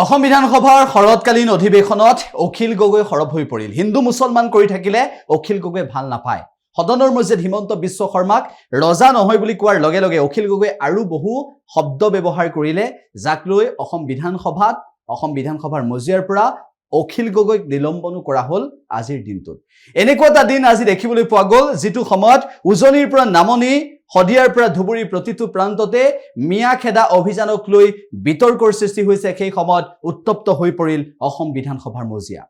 অসম বিধানসভাৰ শৰৎকালীন অধিৱেশনত অখিল গগৈ সৰব হৈ পৰিল। হিন্দু মুছলমান কৰি থাকিলে অখিল গগৈ ভাল নাপায়। সদনৰ মজিয়াত হিমন্ত বিশ্ব শৰ্মাক ৰজা নহয় বুলি কোৱাৰ লগে লগে অখিল গগৈ আৰু বহু শব্দ ব্যৱহাৰ কৰিলে, যাক লৈ অসম বিধানসভাৰ মজিয়াৰ পৰা অখিল গগৈক নিলম্বনো কৰা হল আজিৰ দিনটোত। এনেকুৱা এটা দিন আজি দেখিবলৈ পোৱা গ'ল, যিটো সময়ত উজনিৰ পৰা নামনি, হদিয়াৰ পৰা ধুবুৰী প্ৰতিটো প্ৰান্ততে মিয়া খেদা অভিযানক লৈ বিতৰ্কৰ সৃষ্টি হৈছে। সেই সময়ত উত্তপ্ত হৈ পৰিল অসম বিধানসভাৰ মজিয়া।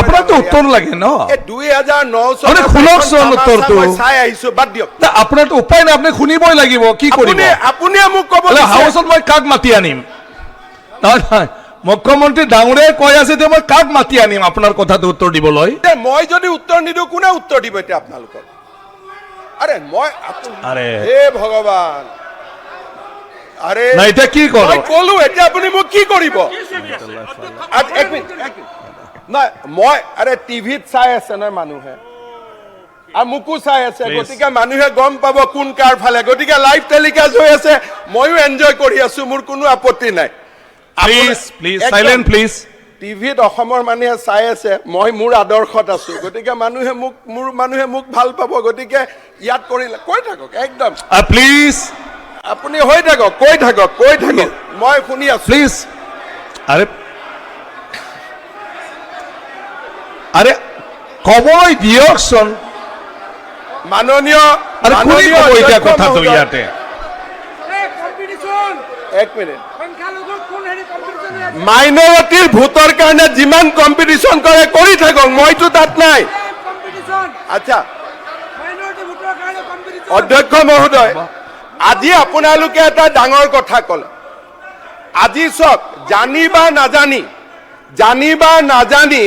আপোনাৰতো উত্তৰ লাগে ন? 2009 শুনকচোন উত্তৰটো। আপোনাৰতো উপায় নাই, আপুনি শুনিবই লাগিব। কি কৰিব আপুনি? মোক ক'ব হাউচত মই কাক মাতি আনিম? নহয়, মুখ্যমন্ত্ৰী ডাঙৰীয়াই কৈ আছে যে মই কাক মাতি আনিম আপোনাৰ কথাটো উত্তৰ দিবলৈ? মই যদি উত্তৰ নিদিওঁ কোনে উত্তৰ দিব এতিয়া আপোনালোকক? হে ভগৱান, এতিয়া কি কৰো? কলো এতিয়া আপুনি মোক কি কৰিব? মই টিভিত চাই আছে নহয় মানুহে, আৰু মোকো চাই আছে, গতিকে মানুহে গম পাব কোন কাৰ ফালে। গতিকে লাইভ টেলিকাষ্ট হৈ আছে, ময়ো এনজয় কৰি আছো, মোৰ কোনো আপত্তি নাই। টিভিত অসমৰ মানুহে চাই আছে, মই মোৰ আদৰ্শত আছো, গতিকে মানুহে মোক ভাল পাব। গতিকে ইয়াত কৰিলে কৈ থাকক, একদম প্লিজ আপুনি হৈ থাকক, কৈ থাকক, মই শুনি আছো। প্লিজ আৰে কবই দিয়কচোন মাননীয় কথাটো ইয়াতে। এক মিনিট, মাইনৰিটিৰ ভোটৰ কাৰণে যিমান কম্পিটিশ্যন কৰে কৰি থাকক, মইতো তাত নাই। আচ্ছা অধ্যক্ষ মহোদয়, আজি আপোনালোকে এটা ডাঙৰ কথা ক'লে। আজি চাওক, জানি বা নাজানি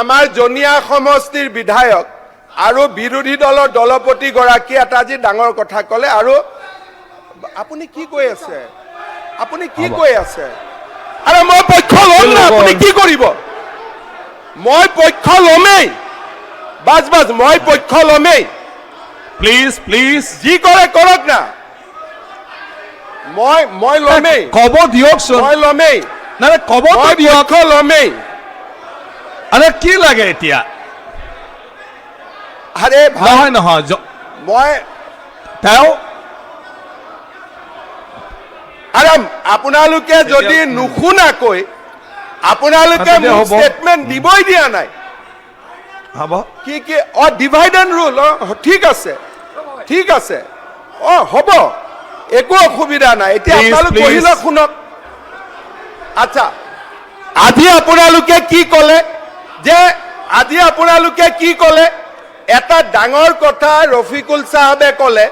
আমাৰ জনিয়া সমষ্টিৰ বিধায়ক আৰু বিৰোধী দলৰ দলপতি গৰাকী এটা আজি ডাঙৰ কথা ক'লে। আৰু আপুনি কি কৈ আছে? আৰে মই পক্ষ ল'ম না, আপুনি কি কৰিব? মই পক্ষ ল'মেই, মই পক্ষ ল'মেই। প্লিজ যি কৰে কৰক না, মই ল'মেই। কব দিয়কচোন, মই ল'মেই, কব পক্ষ ল'মেই। আৰে কি লাগে এতিয়া? আৰে নহয় মই আপোনালোকে যদি নুশুনাকৈ আপোনালোকে মোক ষ্টেটমেণ্ট দিবই দিয়া নাই। হ'ব কি ডিভাইড এণ্ড ৰুল? ঠিক আছে, হ'ব, একো অসুবিধা নাই। এতিয়া আপোনালোক পঢ়িলে শুনক। আচ্ছা, আজি আপোনালোকে কি ক'লে? এটা ডাঙৰ কথা ৰফিকুল চাহাবে ক'লে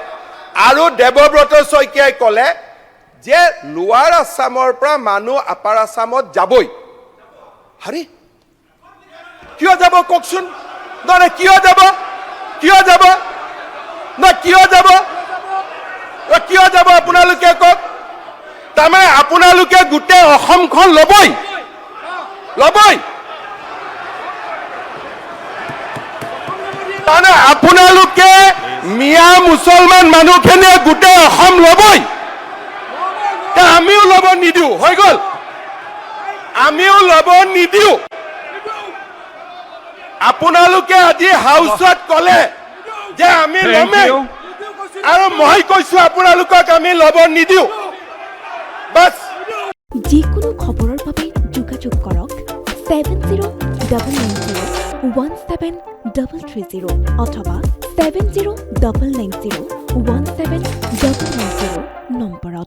আৰু দেৱব্ৰত শইকীয়াই ক'লে যে লোৱাৰ আছামৰ পৰা মানুহ আপাৰ আছামত যাবই। হাৰি কিয় যাব কওকচোন? কিয় যাব আপোনালোকে কওক। তাৰমানে আপোনালোকে গোটেই অসমখন ল'বই। তাৰমানে আপোনালোকে মিয়া মুছলমান মানুহখিনিয়ে গোটেই অসম ল'বই। আমিও ল'ব নিদিওঁ, হৈ গ'ল। আমিও ল'ব নিদিওঁ। আপোনালোকে আজি হাউচত ক'লে যে আমি ল'মেই, আৰু মই কৈছো আপোনালোকক আমি ল'ব নিদিওঁ। বাছ, যিকোনো খবৰৰ বাবে যোগাযোগ কৰক 7099017330 অথবা 7099017390 নম্বৰত।